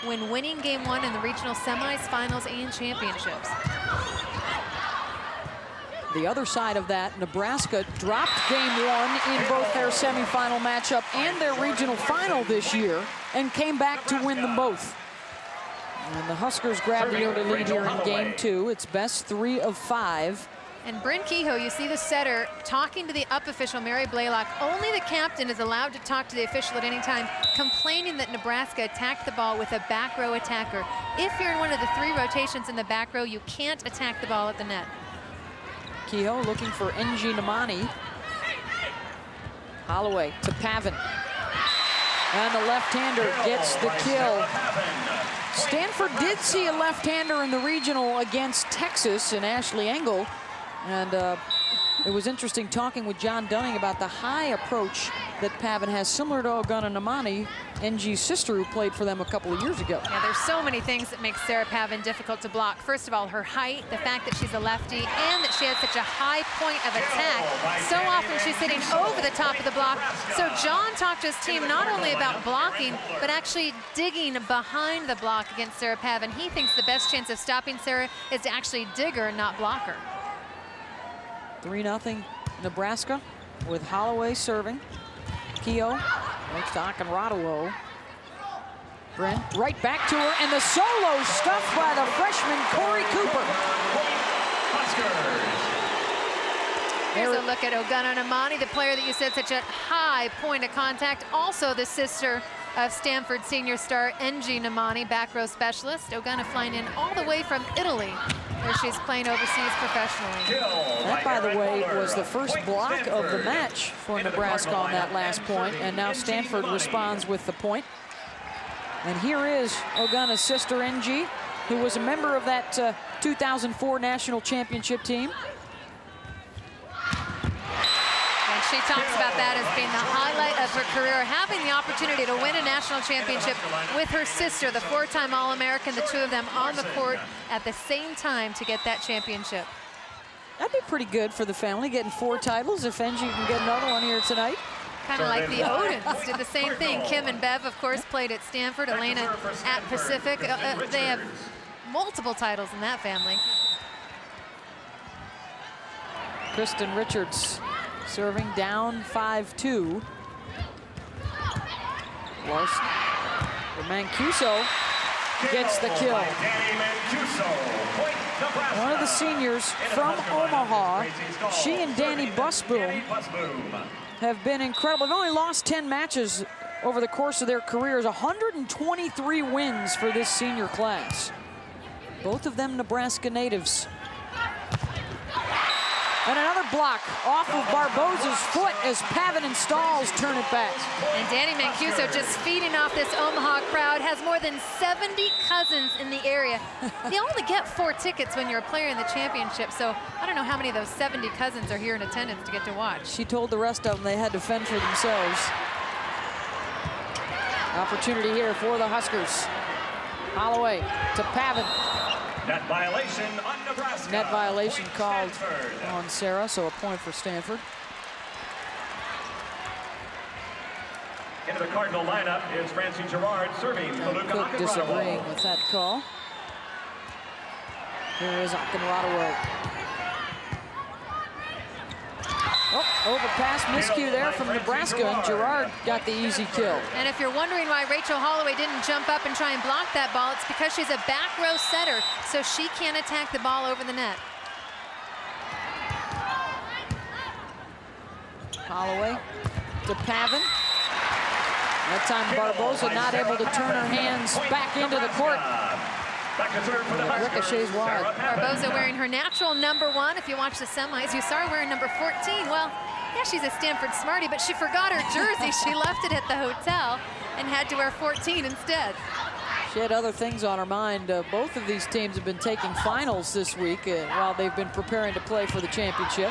when winning game 1 in the regional semis, finals, and championships. The other side of that, Nebraska dropped game 1 in both their semifinal matchup and their regional final this year and came back to win them both. And the Huskers grabbed the early lead here in game 2. It's best 3 of 5. And Bryn Kehoe, you see the setter talking to the up official, Mary Blaylock. Only the captain is allowed to talk to the official at any time, complaining that Nebraska attacked the ball with a back row attacker. If you're in one of the 3 rotations in the back row, you can't attack the ball at the net. Kehoe looking for NG Namani. Holloway to Pavin. And the left-hander gets the kill. Stanford did see a left-hander in the regional against Texas and Ashley Engel. And it was interesting talking with John Dunning about the high approach that Pavin has, similar to Ogana Namani, NG's sister, who played for them a couple of years ago. Yeah, there's so many things that make Sarah Pavin difficult to block. First of all, her height, the fact that she's a lefty, and that she has such a high point of attack. So often she's hitting over the top of the block. So John talked to his team not only about blocking, but actually digging behind the block against Sarah Pavin. He thinks the best chance of stopping Sarah is to actually dig her and not block her. 3-0 Nebraska with Holloway serving. Kehoe makes to Akinradawo. Bryn right back to her, and the solo stuffed by the freshman Corey Cooper. Here's a look at Ogana Namani, the player that you said such a high point of contact. Also the sister of Stanford senior star NG Namani, back row specialist. Ogana flying in all the way from Italy, where she's playing overseas professionally. That, by the way, was the first block of the match for Nebraska on that last point, and now Stanford responds with the point. And here is Ogana's sister, NG, who was a member of that 2004 national championship team. And she talks about that as being the highlight of her career, having the opportunity to win a national championship with her sister, the 4-time All-American, the 2 of them on the court at the same time to get that championship. That'd be pretty good for the family, getting 4 titles if NG can get another one here tonight. Kind of like the Odins did the same thing. Kim and Bev, of course, played at Stanford, Elena at Pacific. They have multiple titles in that family. Kristen Richards serving down 5-2. Larson. Mancuso gets the kill. One of the seniors from Omaha, she and Danny Busboom have been incredible. They've only lost 10 matches over the course of their careers. 123 wins for this senior class. Both of them Nebraska natives. And another block off of Barboza's foot as Pavin and Stalls turn it back. And Danny Mancuso just feeding off this Omaha crowd, has more than 70 cousins in the area. You only get 4 tickets when you're a player in the championship, so I don't know how many of those 70 cousins are here in attendance to get to watch. She told the rest of them they had to fend for themselves. Opportunity here for the Huskers. Holloway to Pavin. Net violation on Nebraska. Net violation called on Sarah, so a point for Stanford. Into the Cardinal lineup is Francine Girard serving for Luca Cook Akinradawo. disagreeing with that call. Here is Akinradawo. Oh, overpass miscue there from Nebraska, and Girard got the easy kill. And if you're wondering why Rachel Holloway didn't jump up and try and block that ball, it's because she's a back row setter, so she can't attack the ball over the net. Holloway to Pavin. That time Barboza not able to turn her hands back into the court. Ricochets wide. Barboza wearing her natural #1. If you watch the semis, you saw her wearing number 14. Well, yeah, she's a Stanford Smarty, but she forgot her jersey. She left it at the hotel and had to wear 14 instead. She had other things on her mind. Both of these teams have been taking finals this week while they've been preparing to play for the championship.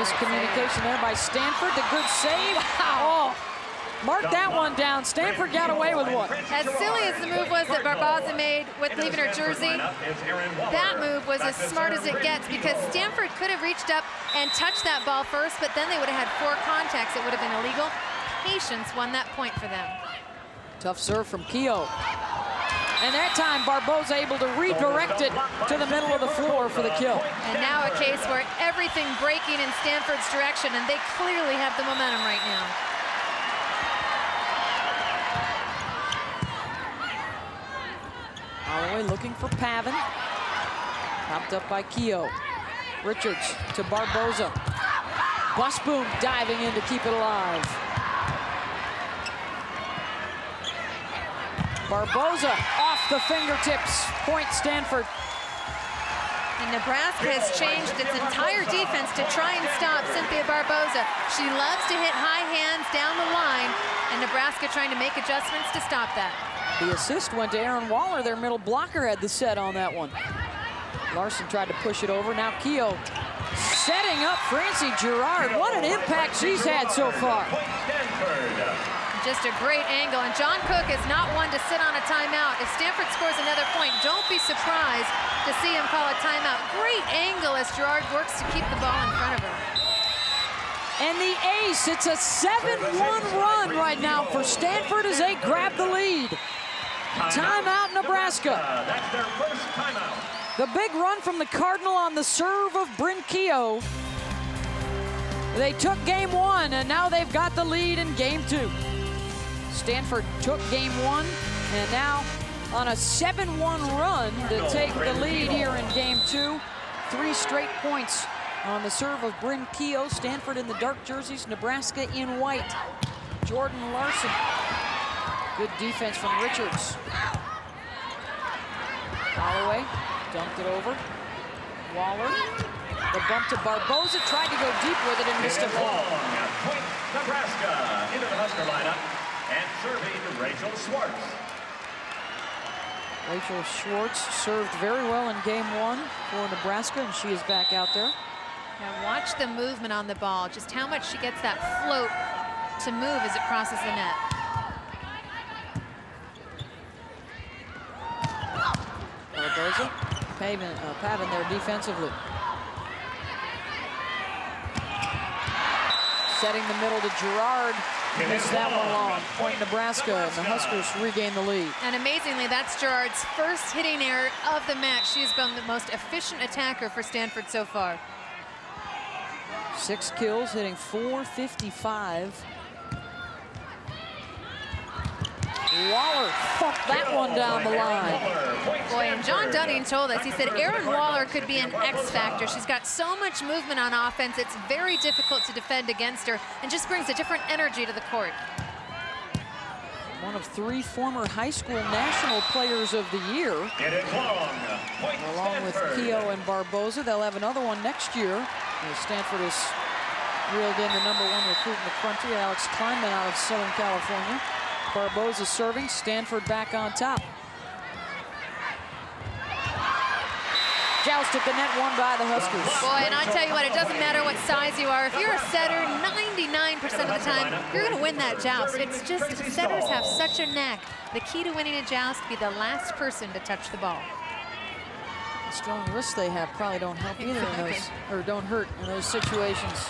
Miscommunication there by Stanford. The good save. Oh, mark that one down. Stanford got away with one. As silly as the move was that Barboza made with leaving her jersey, that move was as smart as it gets, because Stanford could have reached up and touched that ball first, but then they would have had 4 contacts. It would have been illegal. patience won that point for them. Tough serve from Keogh. And that time, Barboza able to redirect it to the middle of the floor for the kill. And now a case where everything breaking in Stanford's direction, and they clearly have the momentum right now. Holloway looking for Pavin. Popped up by Keogh. Richards to Barboza. Busboom diving in to keep it alive. Barboza off the fingertips. Point Stanford. And Nebraska has changed its entire defense to try and stop Cynthia Barboza. She loves to hit high hands down the line, and Nebraska trying to make adjustments to stop that. The assist went to Aaron Waller. Their middle blocker had the set on that one. Larson tried to push it over. Now Keogh setting up Francie Gerard. What an impact she's had so far. Just a great angle, and John Cook is not one to sit on a timeout. If Stanford scores another point, don't be surprised to see him call a timeout. Great angle as Gerard works to keep the ball in front of her. And the ace, it's a 7-1 run right now for Stanford as they grab the lead. Timeout, Nebraska. That's their first timeout. The big run from the Cardinal on the serve of Bryn Keogh. They took game one, and now they've got the lead in game two. Stanford took game one, and now on a 7-1 run to take the lead here in game two. 3 straight points on the serve of Bryn Keogh. Stanford in the dark jerseys, Nebraska in white. Jordan Larson. Good defense from Richards. Holloway dumped it over. Waller. The bump to Barboza, tried to go deep with it and missed it long. Point Nebraska into the Husker lineup, and serving Rachel Schwartz. Rachel Schwartz served very well in game one for Nebraska, and she is back out there. Now watch the movement on the ball, just how much she gets that float to move as it crosses the net. Barboza, Pavin there defensively. Setting the middle to Gerard. Missed that one long. Point Nebraska, and the Huskers regain the lead. And amazingly, that's Gerard's first hitting error of the match. She's been the most efficient attacker for Stanford so far. 6 kills, hitting .455. Waller fucked that one down the line. Boy, and John Dunning told us, he said Erin Waller could be an X factor. She's got so much movement on offense, it's very difficult to defend against her, and just brings a different energy to the court. One of 3 former high school national players of the year. Along with Keogh and Barboza. They'll have another one next year. Stanford has reeled in the #1 recruit in the country, Alex Kleinman out of Southern California. Barboza serving, Stanford back on top. Joust at the net, won by the Huskers. Boy, and I tell you what, it doesn't matter what size you are. If you're a setter, 99% of the time, you're going to win that joust. It's just setters have such a knack. The key to winning a joust, be the last person to touch the ball. The strong wrists they have probably don't help either in those, or don't hurt in those situations.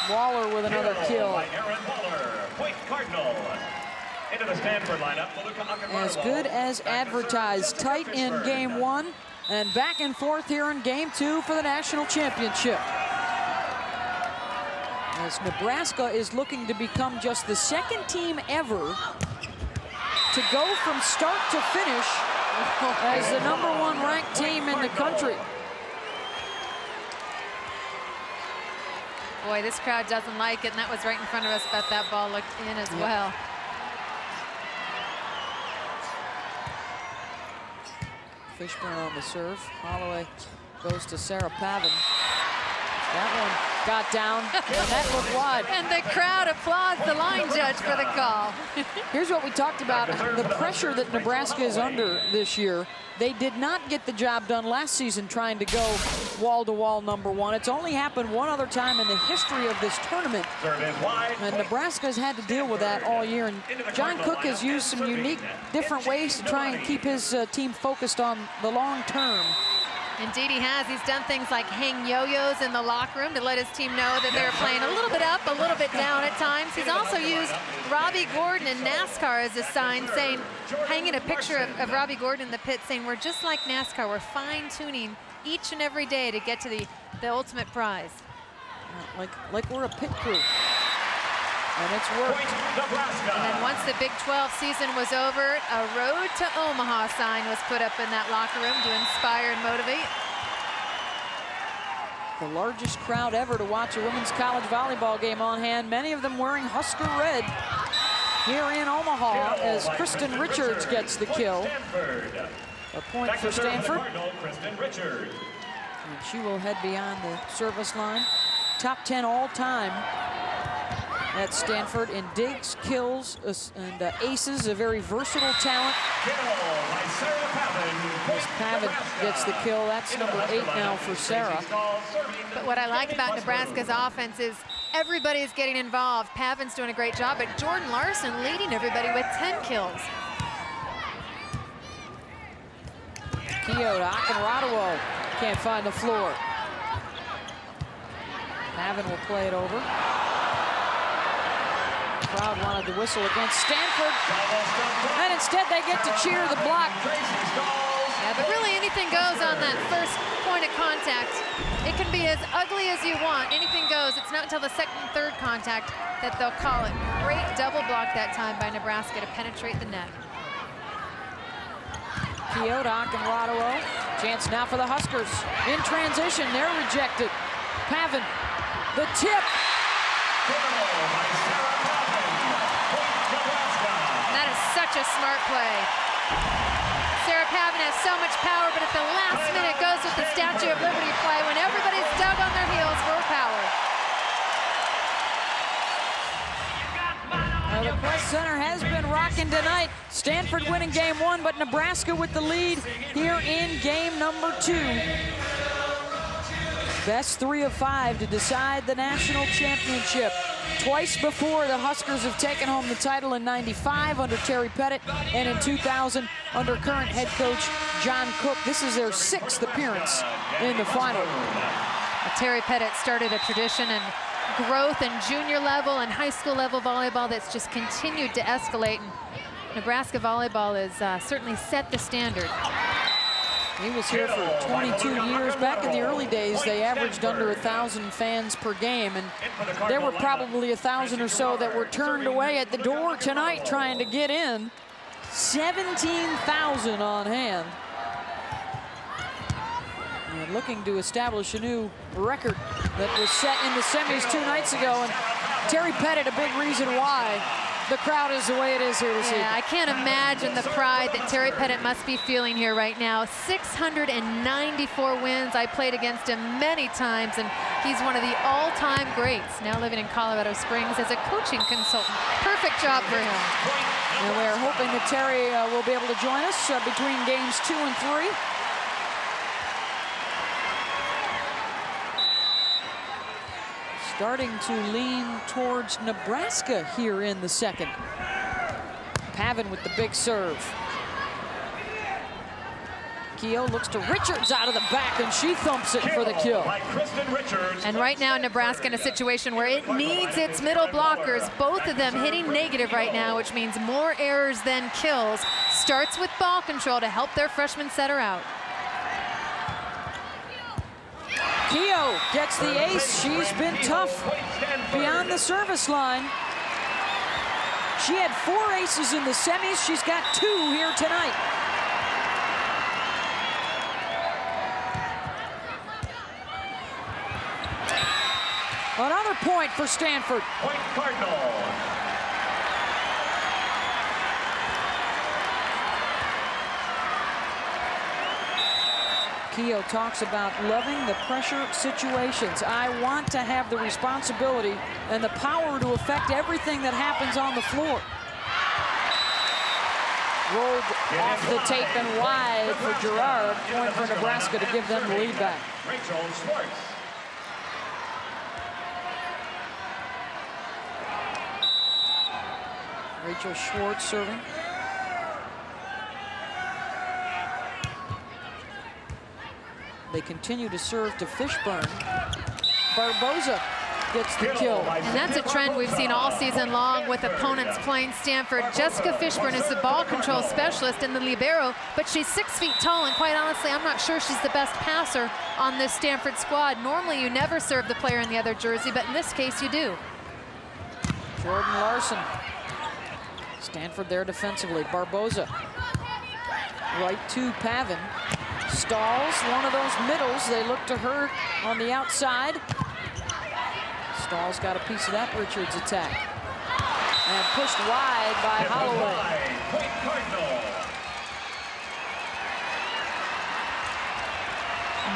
Waller with another kill. Point Cardinal. Into the Stanford lineup. As good as advertised. Tight in game one, and back and forth here in game two for the national championship. As Nebraska is looking to become just the 2nd team ever to go from start to finish as the #1 ranked team in the country. Boy, this crowd doesn't like it, and that was right in front of us, but that ball looked in as well. Fishburne on the serve. Holloway goes to Sarah Pavin. That one got down, and that looked wide. And the crowd applauds the line judge for the call. Here's what we talked about, the pressure that Nebraska is under this year. They did not get the job done last season trying to go wall-to-wall #1. It's only happened one other time in the history of this tournament. And Nebraska has had to deal with that all year. And John Cook has used some unique, different ways to try and keep his team focused on the long term. Indeed he has. He's done things like hang yo-yos in the locker room to let his team know that they're playing a little bit up, a little bit down at times. He's also used Robbie Gordon in NASCAR as a sign, saying, hanging a picture of Robbie Gordon in the pit, saying, we're just like NASCAR. We're fine-tuning each and every day to get to the ultimate prize. Like we're a pit crew. And it's worked. And then once the Big 12 season was over, a Road to Omaha sign was put up in that locker room to inspire and motivate. The largest crowd ever to watch a women's college volleyball game on hand, many of them wearing Husker red here in Omaha as Kristen Richards gets the kill. A point for Stanford. And she will head beyond the service line. Top 10 all time at Stanford in digs, kills, and aces, a very versatile talent. As Pavin gets the kill, that's number 8 now for Sarah. But what I like about Nebraska's offense is everybody's getting involved. Pavin's doing a great job, but Jordan Larson leading everybody with 10 kills. Keogh to Akinradawo, can't find the floor. Pavin will play it over. Crowd wanted to whistle against Stanford, and instead they get to cheer the block. Yeah, but really anything goes on that first point of contact. It can be as ugly as you want. Anything goes. It's not until the second and third contact that they'll call it. Great double block that time by Nebraska to penetrate the net. Keogh to Akinradawo. Chance now for the Huskers. In transition, they're rejected. Pavin, the tip. That is such a smart play. Sarah Pavin has so much power, but at the last minute goes with the Statue of Liberty play when everybody's dug on their heels for power. Well, the Press Center has been rocking tonight. Stanford winning game 1, but Nebraska with the lead here in game number 2. Best 3 of 5 to decide the national championship. Twice before, the Huskers have taken home the title in '95 under Terry Pettit, and in 2000 under current head coach John Cook. This is their 6th appearance in the final. Terry Pettit started a tradition and growth in junior level and high school level volleyball that's just continued to escalate. And Nebraska volleyball has certainly set the standard. He was here for 22 years. Back in the early days, they averaged under 1,000 fans per game, and there were probably 1,000 or so that were turned away at the door tonight trying to get in. 17,000 on hand. And looking to establish a new record that was set in the semis 2 nights ago, and Terry Pettit, a big reason why the crowd is the way it is here this evening. Yeah, I can't imagine the pride that Terry Pettit must be feeling here right now. 694 wins. I played against him many times, and he's one of the all-time greats, now living in Colorado Springs as a coaching consultant. Perfect job for him. And we're hoping that Terry will be able to join us between games 2 and 3. Starting to lean towards Nebraska here in the second. Pavin with the big serve. Keogh looks to Richards out of the back, and she thumps it for the kill. And right now, Nebraska in a situation where it needs its middle blockers, both of them hitting negative right now, which means more errors than kills. Starts with ball control to help their freshman setter out. Keogh gets the ace. She's been tough beyond the service line. She had 4 aces in the semis. She's got 2 here tonight. Another point for Stanford. Point Cardinal. Keogh talks about loving the pressure situations. I want to have the responsibility and the power to affect everything that happens on the floor. Rolled off the tape and wide for Gerard. Point for Nebraska to give them the lead back. Rachel Schwartz. Rachel Schwartz serving. They continue to serve to Fishburne. Barboza gets the kill. And that's a trend we've seen all season long with opponents playing Stanford. Jessica Fishburne is the ball control specialist in the libero, but she's 6 feet tall, and quite honestly, I'm not sure she's the best passer on this Stanford squad. Normally, you never serve the player in the other jersey, but in this case, you do. Jordan Larson. Stanford there defensively. Barboza. Right to Pavin. Stalls one of those middles. They look to her on the outside. Stalls got a piece of that Richards attack. And pushed wide by Holloway.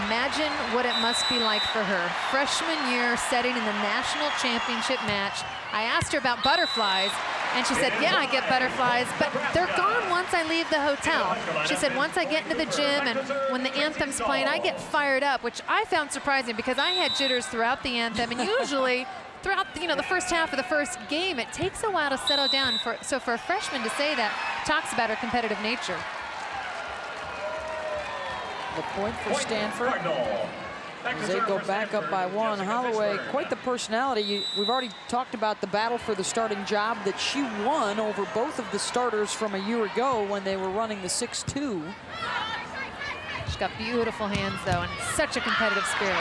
Imagine what it must be like for her. Freshman year setting in the national championship match. I asked her about butterflies, and she said, yeah, I get butterflies, but they're gone once I leave the hotel. She said, once I get into the gym and when the anthem's playing, I get fired up, which I found surprising because I had jitters throughout the anthem, and usually throughout the first half of the first game, it takes a while to settle down. So for a freshman to say that talks about her competitive nature. The point for Stanford as they go back up by 1. Holloway, quite the personality. We've already talked about the battle for the starting job that she won over both of the starters from a year ago when they were running the 6-2. She's got beautiful hands, though, and such a competitive spirit.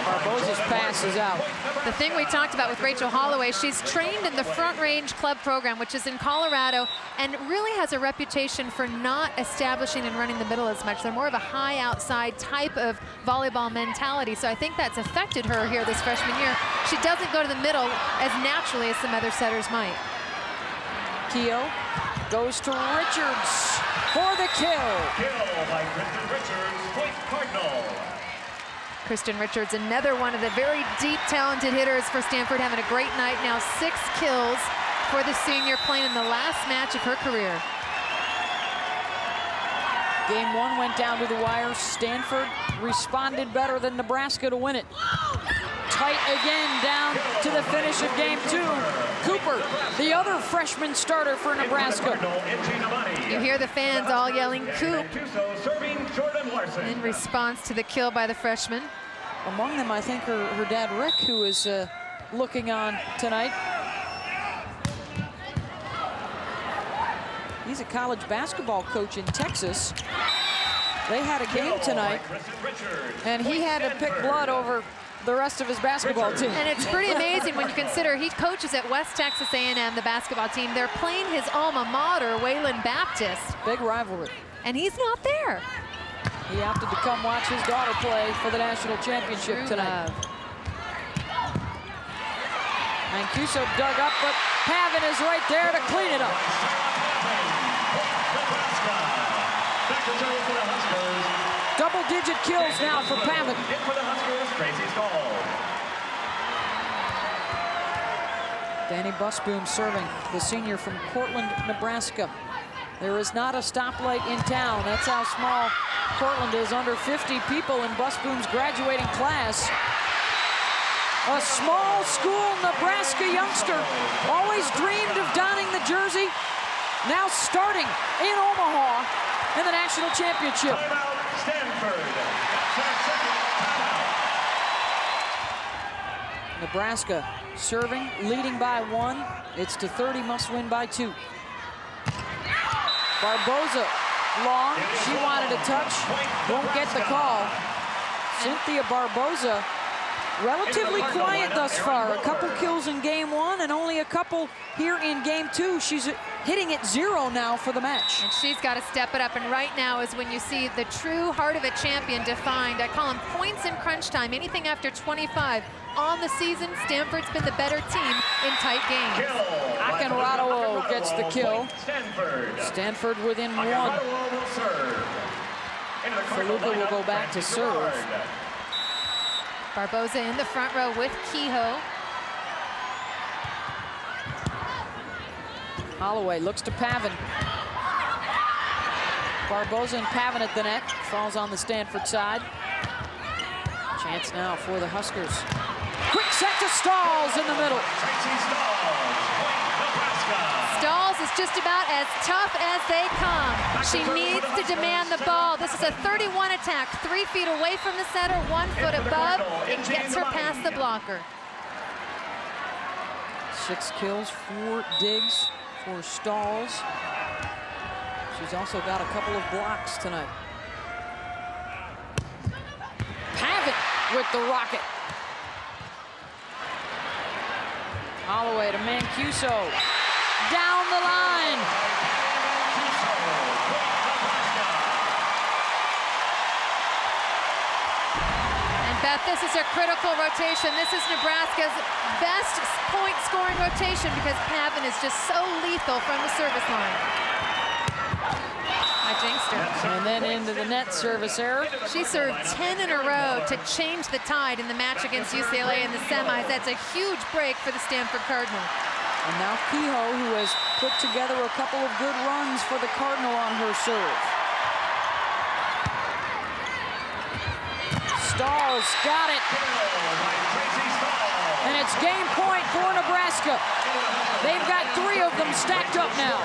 Barboza's pass is out. The thing we talked about with Rachel Holloway, she's trained in the Front Range Club program, which is in Colorado, and really has a reputation for not establishing and running the middle as much. They're more of a high outside type of volleyball mentality, so I think that's affected her here this freshman year. She doesn't go to the middle as naturally as some other setters might. Keogh goes to Richards for the kill. Kill by Kristen Richards, point Cardinal. Kristen Richards, another one of the very deep, talented hitters for Stanford, having a great night. Now 6 kills for the senior, playing in the last match of her career. Game 1 went down to the wire. Stanford responded better than Nebraska to win it. Tight again down to the finish of game 2. Cooper, the other freshman starter for Nebraska. You hear the fans all yelling "Coop" in response to the kill by the freshman. Among them, I think, her dad, Rick, who is looking on tonight. He's a college basketball coach in Texas. They had a game tonight, and he had to pick blood over the rest of his basketball team. And it's pretty amazing when you consider he coaches at West Texas A&M, the basketball team. They're playing his alma mater, Wayland Baptist. Big rivalry. And he's not there. He opted to come watch his daughter play for the national championship True tonight. love. Mancuso dug up, but Pavin is right there to clean it up. Double-digit kills now for Pavin. Danny Busboom serving, the senior from Cortland, Nebraska. There is not a stoplight in town. That's how small Cortland is, under 50 people in Busboom's graduating class. A small school Nebraska youngster, always dreamed of donning the jersey, now starting in Omaha in the national championship. Nebraska serving, leading by 1. It's to 30, must win by 2. Barboza, long, she wanted a touch, won't get the call. Cynthia Barboza, relatively quiet thus far. A couple kills in game 1 and only a couple here in game 2. She's hitting at 0 now for the match. And she's got to step it up, and right now is when you see the true heart of a champion defined. I call them points in crunch time. Anything after 25 on the season, Stanford's been the better team in tight games. Akinrado gets the kill. Stanford within 1. Feluca will go back to serve. Barboza in the front row with Kehoe. Holloway looks to Pavin. Barboza and Pavin at the net. Falls on the Stanford side. Chance now for the Huskers. Quick set to Stalls in the middle. Stalls is just about as tough as they come. She needs to demand the ball. This is a 31 attack, 3 feet away from the setter, 1 foot above. It gets her past the blocker. 6 kills, 4 digs for Stalls. She's also got a couple of blocks tonight. Pavitt with the rocket. Holloway to Mancuso. Down the line. And Beth, this is a critical rotation. This is Nebraska's best point scoring rotation because Pavitt is just so lethal from the service line. I jinxed her. And then into the net service error. She served 10 in a row to change the tide in the match against UCLA in the semis. That's a huge break for the Stanford Cardinal. And now Kehoe, who has put together a couple of good runs for the Cardinal on her serve. Stalls got it. And it's game point for Nebraska. They've got 3 of them stacked up now.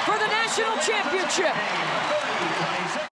For the national championship.